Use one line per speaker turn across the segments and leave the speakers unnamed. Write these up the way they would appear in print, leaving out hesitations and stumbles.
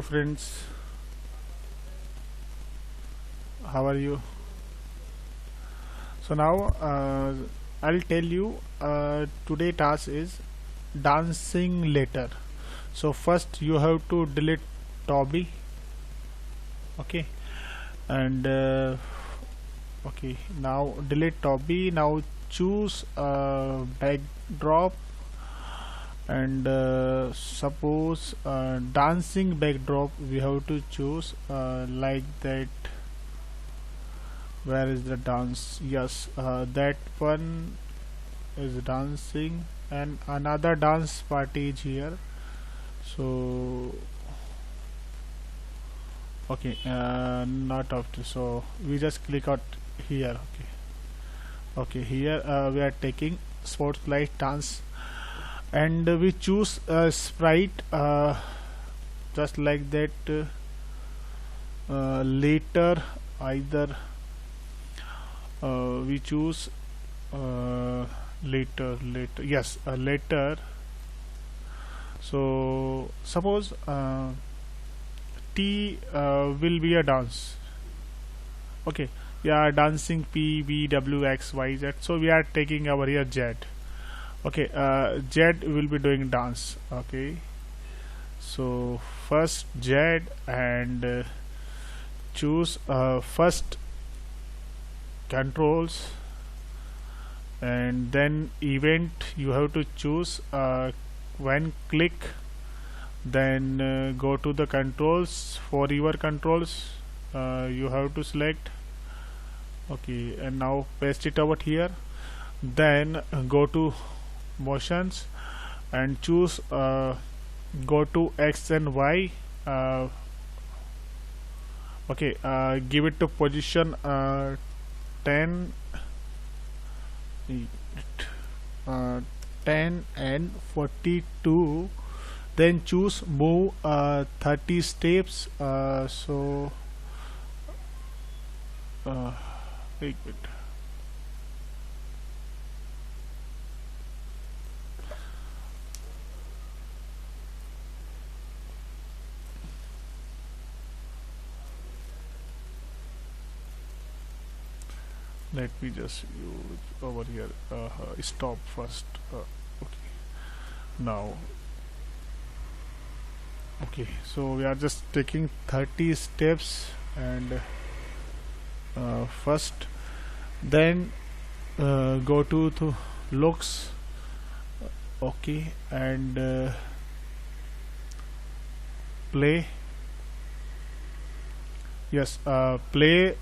Friends, how are you? So now I'll tell you today task is dancing later. So first you have to delete Toby, okay, and okay, now delete Toby. Now choose backdrop, and suppose dancing backdrop we have to choose like that. Where is the dance? Yes, that one is dancing, and another dance party is here. So okay, not after. So we just click out here. Okay, here we are taking sports light dance, and we choose sprite just like that. Later, either we choose later, yes, later. So suppose T will be a dance. Okay, yeah, dancing P B W X Y Z. So we are taking our here Z. Okay, Z will be doing dance. Okay, so first Z, and choose first controls, and then event you have to choose. When click, then go to the controls. For your controls you have to select. Okay, and now paste it over here. Then go to motions and choose go to X and Y. Okay, give it to position 10 10 and 42. Then choose move 30 steps. So wait. Let me just use over here. Stop first. Okay, now okay, so we are just taking 30 steps, and first, then go to looks. Okay, and play. Yes, play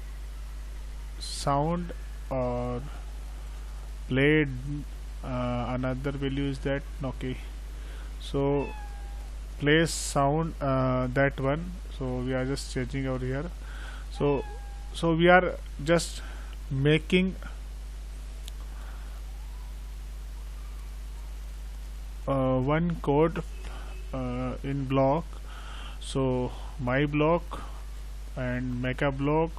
sound, or play another value is that. Okay, so play sound, that one. So we are just changing over here. So we are just making one code in block. So my block and mecha block.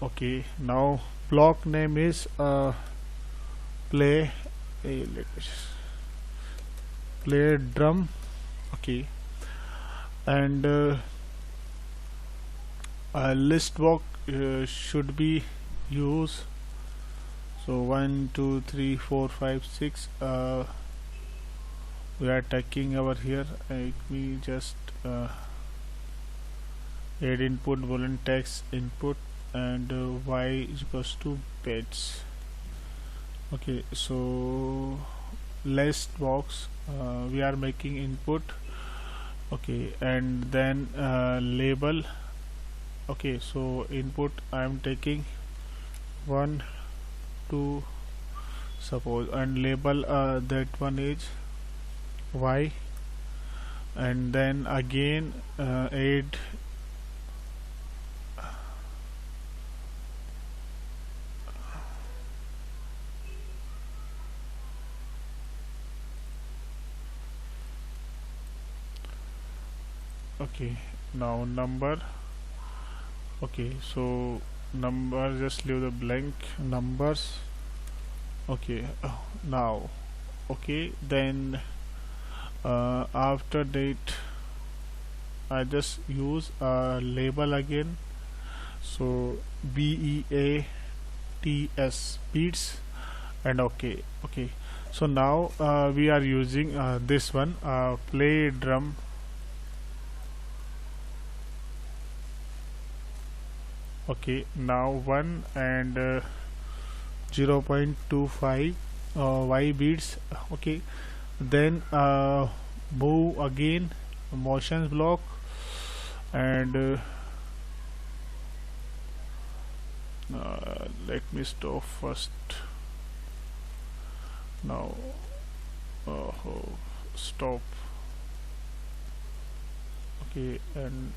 Okay, now block name is play let me just play drum. Okay, and list block should be used. So 1 2 3 4 5 6 we are taking over here. Let me just add input boolean text input, and y is equals to bits. Okay, so list box we are making input. Okay, and then label. Okay, so input I am taking 1 2 suppose, and label that one is y, and then again add okay, now number. Okay, so number, just leave the blank numbers. Okay, now okay, then after date I just use a label again, so BEATS, beats, and okay. So now we are using this one, play drum. Okay, now 1 and 0.25 Y beats. Okay, then move again, motions block, and let me stop first. Now stop. Okay, and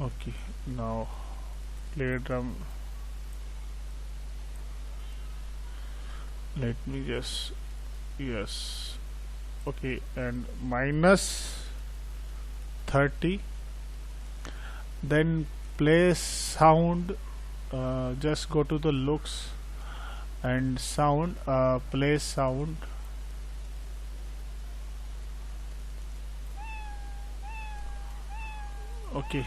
okay, now play drum. Let me just, yes, okay, and minus 30. Then play sound, just go to the looks and sound, play sound. Okay,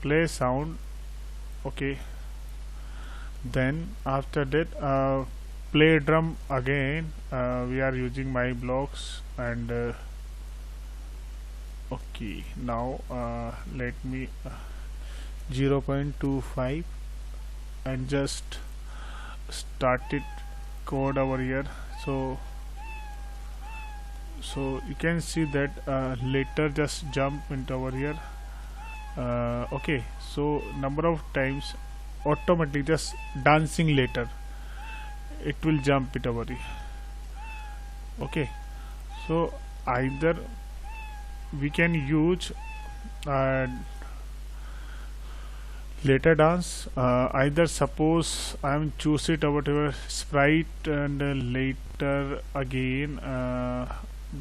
play sound. Okay, then after that play drum again. We are using my blocks, and okay, now let me 0.25 and just start it code over here. So you can see that later just jump into over here. Okay, so number of times automatically just dancing later it will jump it over here. Okay, so either we can use later dance, either suppose I am choose it over here sprite, and later again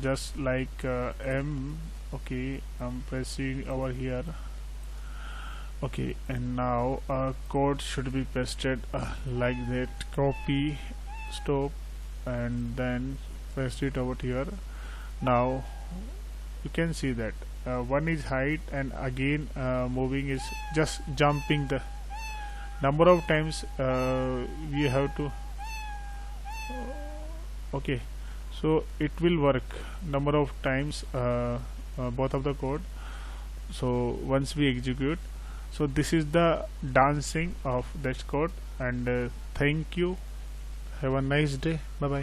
just like M. Okay, I'm pressing over here. Okay, and now code should be pasted like that. Copy, stop, and then paste it over here. Now you can see that one is height, and again moving is just jumping the number of times we have to. Okay, so it will work number of times both of the code. So once we execute, so this is the dancing of that code. And thank you, have a nice day, bye bye.